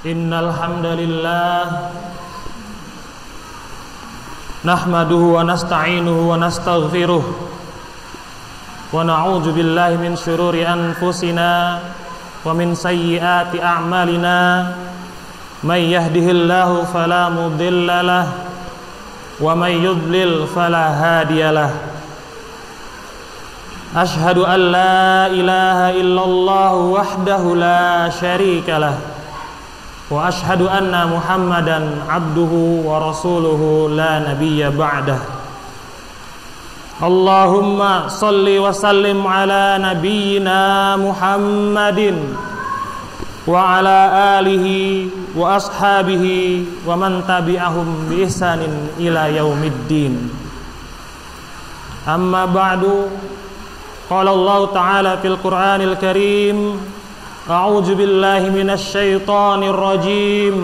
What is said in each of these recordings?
Innal hamdalillah nahmaduhu wa nasta'inuhu wa nastaghfiruh wa na'udzu billahi min syururi anfusina wa min sayyiati a'malina may yahdihillahu fala mudilla lahu wa may yudlil fala hadiyalah. Ashhadu an la ilaha illallah wahdahu la syarika lah wa ashhadu anna Muhammadan abduhu wa rasuluhu la nabiyya ba'dah. Allahumma salli wa sallim ala nabiyyina Muhammadin wa ala alihi wa ashabihi wa man tabi'ahum bi ihsanin ila yaumiddin. Amma ba'du, qala Allah ta'ala fil Qur'anil Karim, a'udzu billahi minasy syaithanir rajim.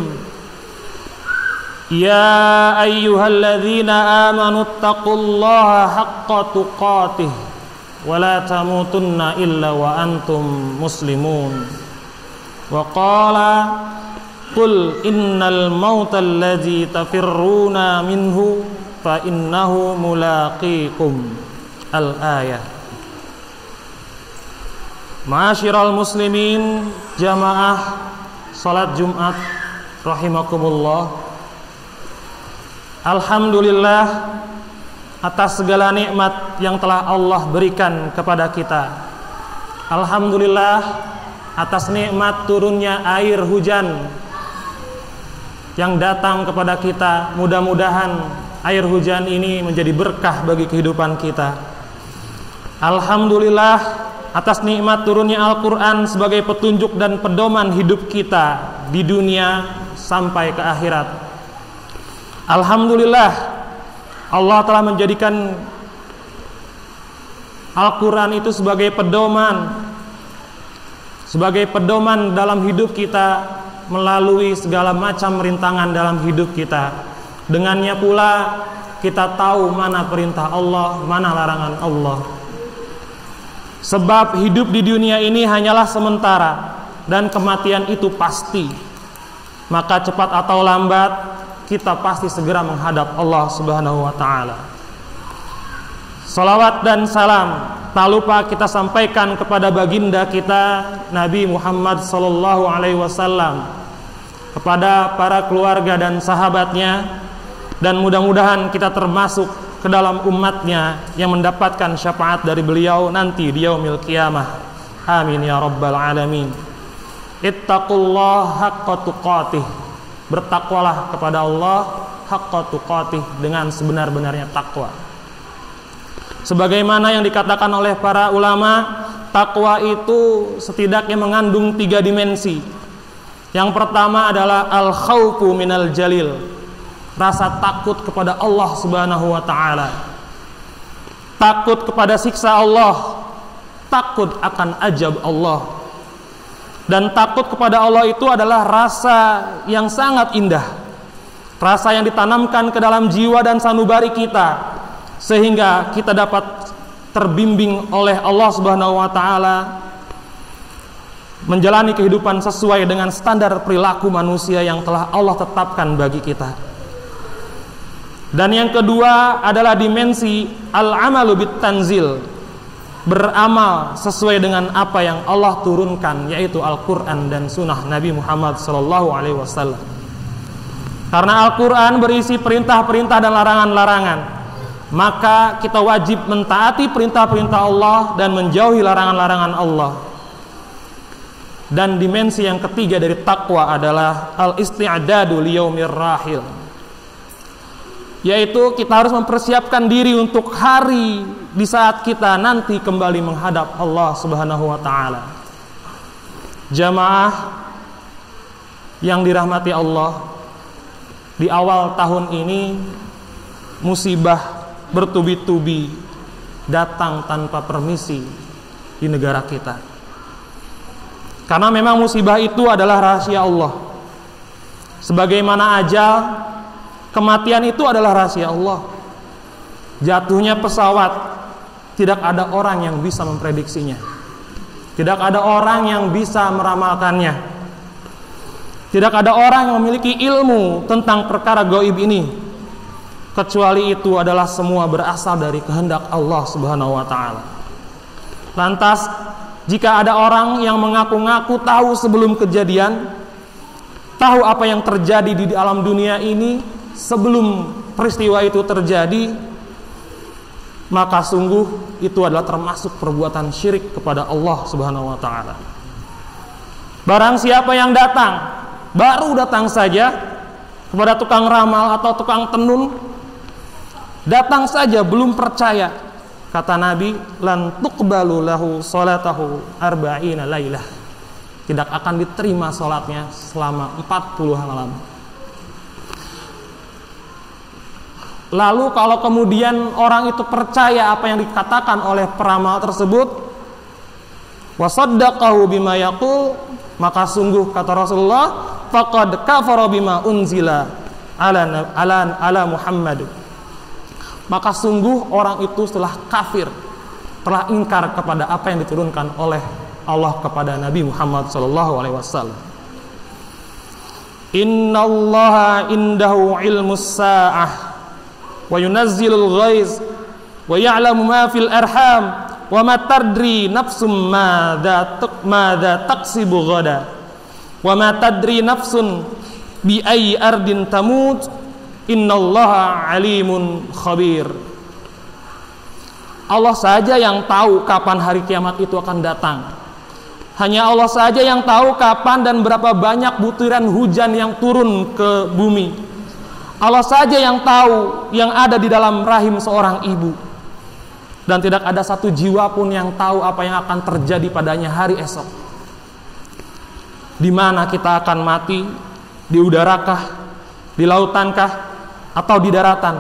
Ya ayyuhalladzina amanu taqullaha haqqa tuqatih wa la tamutunna illa wa antum muslimun. Wa qala qul innal mauta alladzi tafirruna minhu fa innahu mulaqikum. Al-ayah. Ma'asyiral muslimin, jamaah salat Jumat rahimakumullah. Alhamdulillah atas segala nikmat yang telah Allah berikan kepada kita. Alhamdulillah atas nikmat turunnya air hujan yang datang kepada kita. Mudah-mudahan air hujan ini menjadi berkah bagi kehidupan kita. Alhamdulillah atas nikmat turunnya Al-Quran sebagai petunjuk dan pedoman hidup kita di dunia sampai ke akhirat. Alhamdulillah Allah telah menjadikan Al-Quran itu sebagai pedoman dalam hidup kita melalui segala macam rintangan dalam hidup kita. Dengannya pula kita tahu mana perintah Allah, mana larangan Allah. Sebab hidup di dunia ini hanyalah sementara dan kematian itu pasti. Maka cepat atau lambat kita pasti segera menghadap Allah Subhanahu wa taala. Salawat dan salam tak lupa kita sampaikan kepada baginda kita Nabi Muhammad sallallahu alaihi wasallam, kepada para keluarga dan sahabatnya, dan mudah-mudahan kita termasuk ke dalam umatnya yang mendapatkan syafaat dari beliau nanti di yaumil qiyamah. Amin ya rabbal alamin. Ittaqullaha haqqa tuqatih. Bertakwalah kepada Allah haqqa tuqatih, dengan sebenar-benarnya takwa. Sebagaimana yang dikatakan oleh para ulama, takwa itu setidaknya mengandung 3 dimensi. Yang pertama adalah al-khaufu minal jalil, rasa takut kepada Allah Subhanahu wa ta'ala, takut kepada siksa Allah, takut akan ajab Allah. Dan takut kepada Allah itu adalah rasa yang sangat indah, rasa yang ditanamkan ke dalam jiwa dan sanubari kita, sehingga kita dapat terbimbing oleh Allah Subhanahu wa ta'ala menjalani kehidupan sesuai dengan standar perilaku manusia yang telah Allah tetapkan bagi kita. Dan yang kedua adalah dimensi al-amalu bit-tanzil, beramal sesuai dengan apa yang Allah turunkan, yaitu Al-Quran dan sunnah Nabi Muhammad SAW. Karena Al-Quran berisi perintah-perintah dan larangan-larangan, maka kita wajib mentaati perintah-perintah Allah dan menjauhi larangan-larangan Allah. Dan dimensi yang ketiga dari takwa adalah al-isti'dadu liyaumir rahil, yaitu kita harus mempersiapkan diri untuk hari di saat kita nanti kembali menghadap Allah Subhanahu wa ta'ala. Jamaah yang dirahmati Allah, di awal tahun ini musibah bertubi-tubi datang tanpa permisi di negara kita. Karena memang musibah itu adalah rahasia Allah. Sebagaimana ajal, kematian itu adalah rahasia Allah. Jatuhnya pesawat, tidak ada orang yang bisa memprediksinya. Tidak ada orang yang bisa meramalkannya. Tidak ada orang yang memiliki ilmu tentang perkara gaib ini kecuali itu adalah semua berasal dari kehendak Allah Subhanahu wa taala. Lantas, jika ada orang yang mengaku-ngaku tahu sebelum kejadian, tahu apa yang terjadi di alam dunia ini sebelum peristiwa itu terjadi, maka sungguh itu adalah termasuk perbuatan syirik kepada Allah Subhanahu wa taala. Barang siapa yang baru datang saja kepada tukang ramal atau tukang tenun, datang saja belum percaya, kata Nabi, lan tuqbalu lahu salatahu arba'ina lailah. Tidak akan diterima salatnya selama 40 malam. Lalu kalau kemudian orang itu percaya apa yang dikatakan oleh peramal tersebut, wa saddaqahu bima yaqul, maka sungguh kata Rasulullah, faqad kafara bima unzila ala Muhammad. Maka sungguh orang itu telah kafir, telah ingkar kepada apa yang diturunkan oleh Allah kepada Nabi Muhammad sallallahu alaihi wasallam. Innallaha indahu ilmus sa'ah wa yunazzilul ghaiz wa ya'lamu ma fil arham wa ma tadri nafsum madza taksibu ghada wa ma tadri nafsun bi ayyi ardin tamut innallaha alimun khabir. Allah saja yang tahu kapan hari kiamat itu akan datang. Hanya Allah saja yang tahu kapan dan berapa banyak butiran hujan yang turun ke bumi. Allah saja yang tahu yang ada di dalam rahim seorang ibu. Dan tidak ada satu jiwa pun yang tahu apa yang akan terjadi padanya hari esok. Di mana kita akan mati? Di udarakah? Di lautankah? Atau di daratan?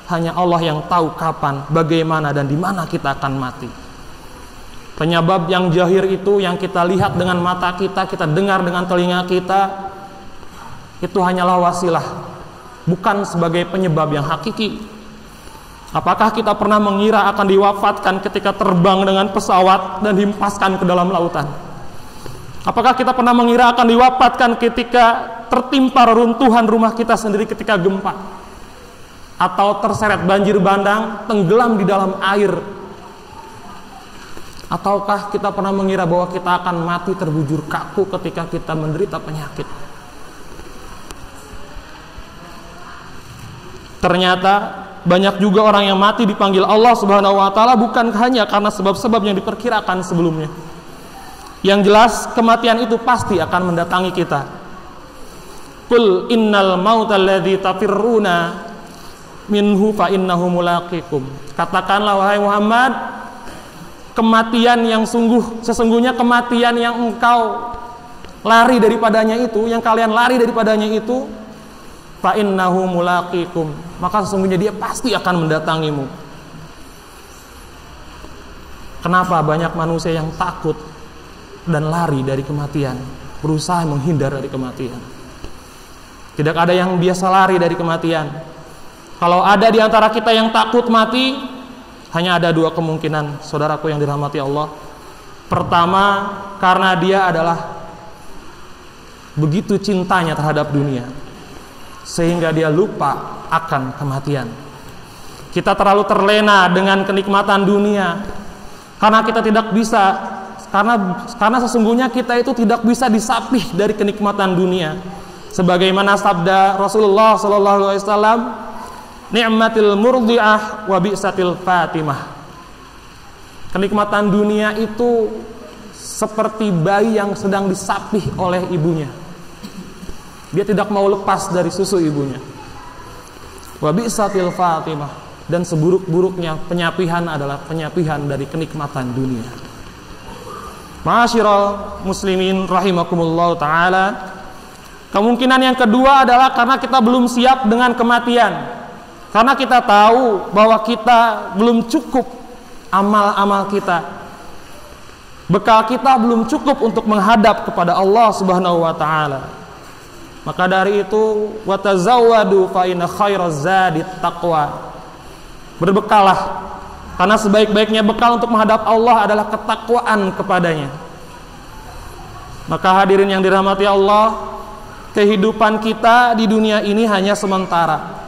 Hanya Allah yang tahu kapan, bagaimana, dan di mana kita akan mati. Penyebab yang zahir itu yang kita lihat dengan mata kita, kita dengar dengan telinga kita, itu hanyalah wasilah, bukan sebagai penyebab yang hakiki. Apakah kita pernah mengira akan diwafatkan ketika terbang dengan pesawat dan dihempaskan ke dalam lautan? Apakah kita pernah mengira akan diwafatkan ketika tertimpa reruntuhan rumah kita sendiri ketika gempa? Atau terseret banjir bandang, tenggelam di dalam air? Ataukah kita pernah mengira bahwa kita akan mati terbujur kaku ketika kita menderita penyakit? Ternyata banyak juga orang yang mati dipanggil Allah Subhanahu wa taala bukan hanya karena sebab-sebab yang diperkirakan sebelumnya. Yang jelas kematian itu pasti akan mendatangi kita. Qul innal mautal ladzi tafirruna minhu fa innahu mulaqikum. Katakanlah wahai Muhammad, kematian yang sesungguhnya kematian yang engkau lari daripadanya itu, yang kalian lari daripadanya itu, fa innahu mulaqikum, maka sesungguhnya dia pasti akan mendatangimu. Kenapa banyak manusia yang takut dan lari dari kematian, berusaha menghindar dari kematian? Tidak ada yang biasa lari dari kematian. Kalau ada di antara kita yang takut mati, hanya ada dua kemungkinan, saudaraku yang dirahmati Allah. Pertama, karena dia adalah begitu cintanya terhadap dunia, sehingga dia lupa akan kematian. Kita terlalu terlena dengan kenikmatan dunia, karena kita tidak bisa, karena sesungguhnya kita itu tidak bisa disapih dari kenikmatan dunia. Sebagaimana sabda Rasulullah SAW, ni'matil murdi'ah wa bi'satil fatimah. Kenikmatan dunia itu seperti bayi yang sedang disapih oleh ibunya. Dia tidak mau lepas dari susu ibunya. Wa bi'satil fatimah, dan seburuk-buruknya penyapihan adalah penyapihan dari kenikmatan dunia. Ma'asyiral muslimin rahimakumullah ta'ala. Kemungkinan yang kedua adalah karena kita belum siap dengan kematian. Karena kita tahu bahwa kita belum cukup amal-amal kita. Bekal kita belum cukup untuk menghadap kepada Allah Subhanahu wa taala. Maka dari itu, wa tazawwadu fa inna khairaz zadi taqwa. Berbekalah, karena sebaik-baiknya bekal untuk menghadap Allah adalah ketakwaan kepadanya. Maka hadirin yang dirahmati Allah, kehidupan kita di dunia ini hanya sementara.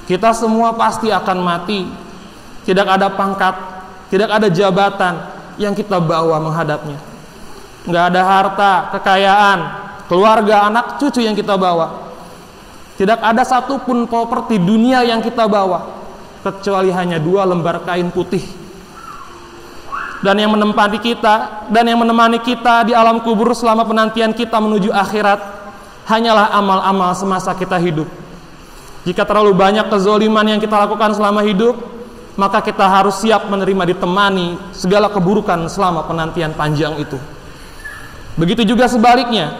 Kita semua pasti akan mati. Tidak ada pangkat, tidak ada jabatan yang kita bawa menghadapnya. Nggak ada harta, kekayaan, keluarga, anak, cucu yang kita bawa. Tidak ada satupun properti dunia yang kita bawa, kecuali hanya 2 lembar kain putih. Dan yang menemani kita di alam kubur selama penantian kita menuju akhirat hanyalah amal-amal semasa kita hidup. Jika terlalu banyak kezoliman yang kita lakukan selama hidup, maka kita harus siap menerima ditemani segala keburukan selama penantian panjang itu. Begitu juga sebaliknya,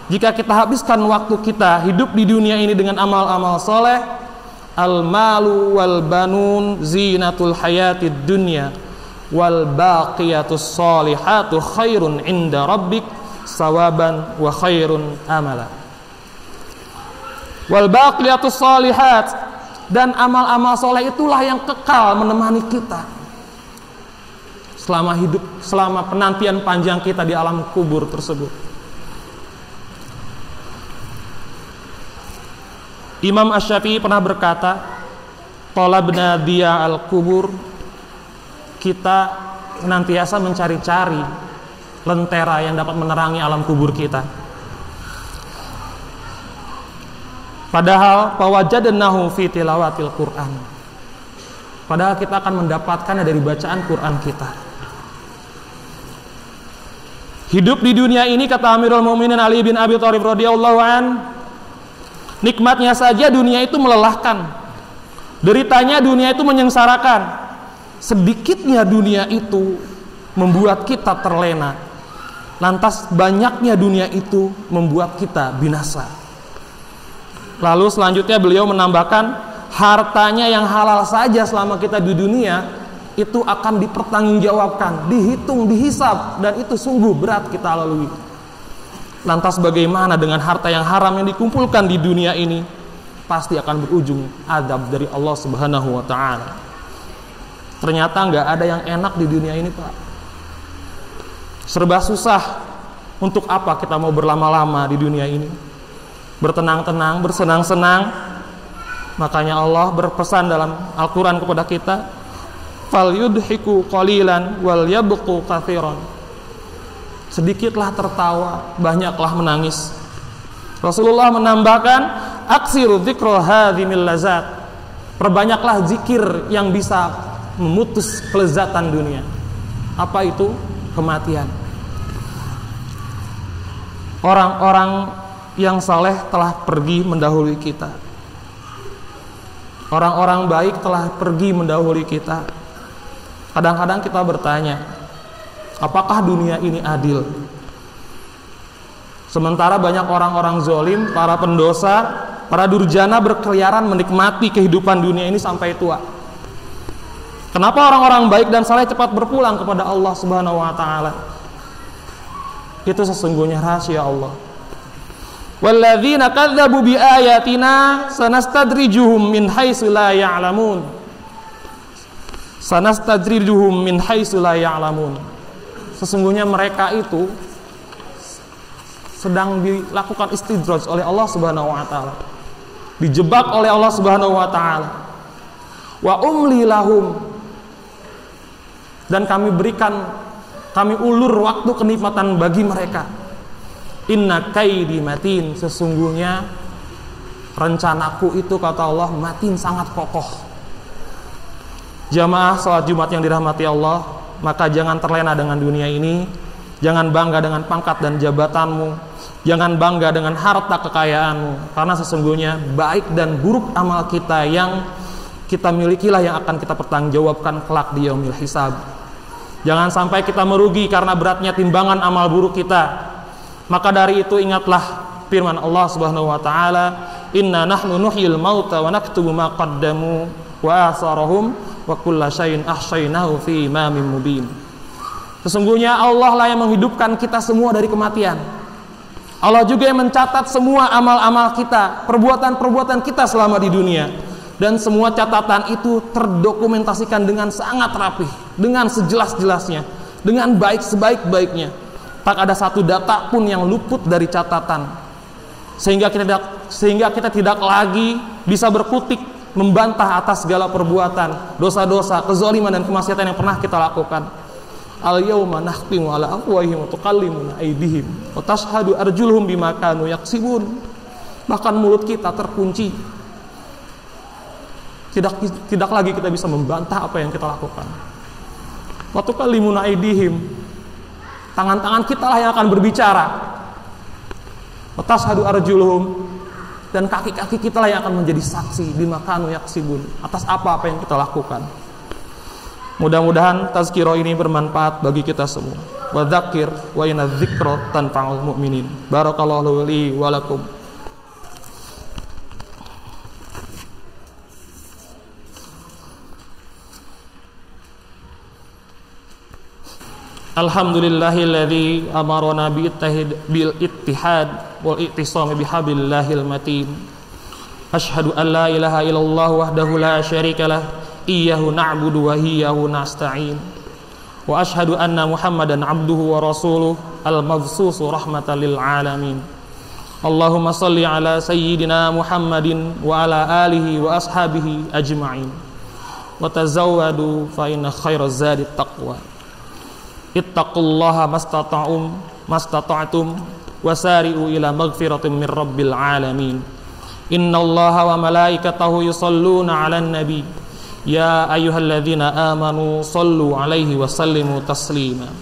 jika kita habiskan waktu kita hidup di dunia ini dengan amal-amal soleh, al-malu wal banun zinatul hayatid dunya wal baqiyatus solihatu khairun inda rabbik sawaban wa khairun amala. Wal baqiyatus solihat, dan amal-amal soleh itulah yang kekal menemani kita selama hidup, selama penantian panjang kita di alam kubur tersebut. Imam Asy-Syafi'i pernah berkata, talabna diya al-kubur, kita senantiasa mencari-cari lentera yang dapat menerangi alam kubur kita. Padahal fawajadnahu fi tilawatil Qur'an. Padahal kita akan mendapatkannya dari bacaan Quran kita. Hidup di dunia ini, kata Amirul Mukminin Ali bin Abi Thalib radhiyallahu an, nikmatnya saja dunia itu melelahkan. Deritanya dunia itu menyengsarakan. Sedikitnya dunia itu membuat kita terlena. Lantas banyaknya dunia itu membuat kita binasa. Lalu selanjutnya beliau menambahkan, hartanya yang halal saja selama kita di dunia itu akan dipertanggungjawabkan, dihitung, dihisab, dan itu sungguh berat kita lalui. Lantas bagaimana dengan harta yang haram yang dikumpulkan di dunia ini? Pasti akan berujung azab dari Allah Subhanahu wa ta'ala. Ternyata nggak ada yang enak di dunia ini, Pak. Serba susah. Untuk apa kita mau berlama-lama di dunia ini? Bertenang-tenang, bersenang-senang. Makanya Allah berpesan dalam Al-Quran kepada kita, falyudhiku qalilan wal yabqu katsiran. Sedikitlah tertawa, banyaklah menangis. Rasulullah menambahkan, aksiru dzikra hadhimil lazat. Perbanyaklah zikir yang bisa memutus kelezatan dunia. Apa itu? Kematian. Orang-orang yang saleh telah pergi mendahului kita. Orang-orang baik telah pergi mendahului kita. Kadang-kadang kita bertanya, apakah dunia ini adil? Sementara banyak orang-orang zalim, para pendosa, para durjana berkeliaran menikmati kehidupan dunia ini sampai tua. Kenapa orang-orang baik dan saleh cepat berpulang kepada Allah Subhanahu wa ta'ala? Itu sesungguhnya rahasia Allah. Walladzina kadzdzabu biayatina sanastadrijuhum min haitsu la ya'lamun. Sanastadrijuhum min haitsu la ya'lamun. Sesungguhnya mereka itu sedang dilakukan istidraj oleh Allah Subhanahu wa taala. Dijebak oleh Allah Subhanahu wa taala. Wa umli lahum, dan kami ulur waktu kenikmatan bagi mereka. Inna kaidi matin, sesungguhnya rencanaku itu, kata Allah, matin, sangat kokoh. Jamaah salat Jumat yang dirahmati Allah, maka jangan terlena dengan dunia ini. Jangan bangga dengan pangkat dan jabatanmu. Jangan bangga dengan harta kekayaanmu, karena sesungguhnya baik dan buruk amal kita yang kita milikilah yang akan kita pertanggungjawabkan kelak di yaumil hisab. Jangan sampai kita merugi karena beratnya timbangan amal buruk kita. Maka dari itu ingatlah firman Allah Subhanahu wa taala, inna nahnu nuhyil mauta wa naktubu ma qaddamu wa atharahum wa kulla syai'in ahsaynahu fi imamin mubin. Sesungguhnya Allah lah yang menghidupkan kita semua dari kematian. Allah juga yang mencatat semua amal-amal kita, perbuatan-perbuatan kita selama di dunia. Dan semua catatan itu terdokumentasikan dengan sangat rapih, dengan sejelas-jelasnya, dengan baik sebaik-baiknya. Tak ada satu data pun yang luput dari catatan. sehingga kita tidak lagi bisa berkutik membantah atas segala perbuatan, dosa-dosa, kezaliman dan kemaksiatan yang pernah kita lakukan. Al-yauma nakhtimu ala afwahihim wa tukallimuna aydihim wa tashhadu arjuluhum bima kanu yaksibun. Bahkan mulut kita terkunci. Tidak lagi kita bisa membantah apa yang kita lakukan. Wa tukallimuna aydihim. Tangan-tangan kita lah yang akan berbicara. Wa tashhadu arjuluhum. Dan kaki-kaki kita lah yang akan menjadi saksi bima kanu yaksibun, atas apa yang kita lakukan. Mudah-mudahan tazkirah ini bermanfaat bagi kita semua. Wa dzakir wa inna dzikra tanfa'ul mu'minin. Barakallahu li wa lakum. Alhamdulillahilladzi amarona bil ittihad wal i'tisam bihablillahil matin. Asyhadu an la ilaha illallah wahdahu la syarikalah, iyyahu na'budu wa iyyahu nasta'in. Wa asyhadu anna Muhammadan abduhu wa rasuluh al-mabsuus rahmatan lil alamin. Allahumma shalli ala sayyidina Muhammadin wa ala alihi wa ashabihi ajma'in. Wa tazawwadu fa inna khairaz zadi taqwa. Ittaqullaha mastata'tum wasari'u ila maghfiratin min rabbil alamin. Innallaha wa malaikatahu yusalluna 'alan nabi ya ayyuhalladzina amanu sallu 'alaihi wa sallimu taslima.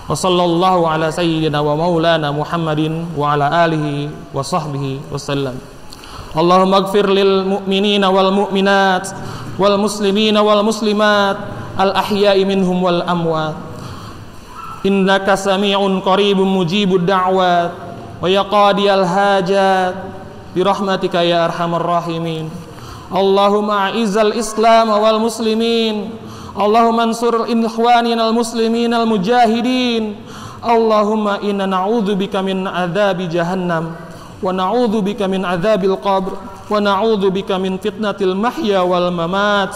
Wa sallallahu ala sayyidina wa maulana Muhammadin wa ala alihi wa sahbihi wasallam. Allahumma ighfir lil mu'minina wal mu'minat wal muslimina wal muslimat al ahya'i minhum wal amwat. Innaka sami'un qaribun mujibud da'wat wa yaqadiyal hajat birahmatika ya arhamar rahimin. Allahumma a'izzal islam wal muslimin. Allahumma ansur ikhwanina al muslimin al mujahidin. Allahumma inna na'udzubika min adzabi jahannam wa na'udzubika min adzabil qabr wa na'udzubika min fitnatil mahya wal mamat.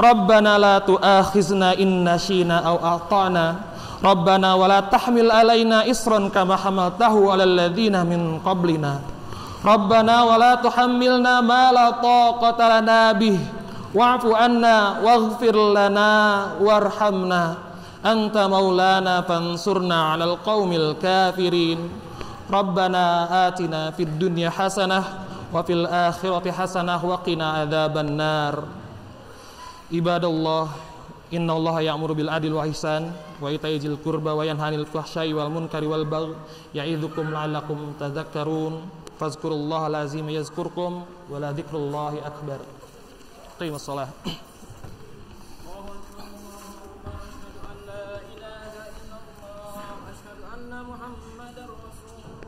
Rabbana la tu'akhizna in nashina aw akhtana. Rabbana wa la tahmil alaina isran kama hamaltahu alal ladzina min qablina. Rabbana wa la tuhammilna ma la taqata lana bih wa'fu anna waghfir lana warhamna anta maulana fansurna 'alal qaumil kafirin. Rabbana atina fid dunya hasanah wa fil akhirati hasanah wa qina adzaban nar. Ibadallah, innallaha ya'muru bil adli wa ihsan wa ita'i dzil qurba wa yanha 'anil fahsya'i wal munkari wal baghi ya'idzukum la'allakum tadhakkarun. Fazkurullaha lazim yazkurkum wa la dzikrullahi akbar. Qimus shalah. Asyhadu anna Muhammadar Rasulullah.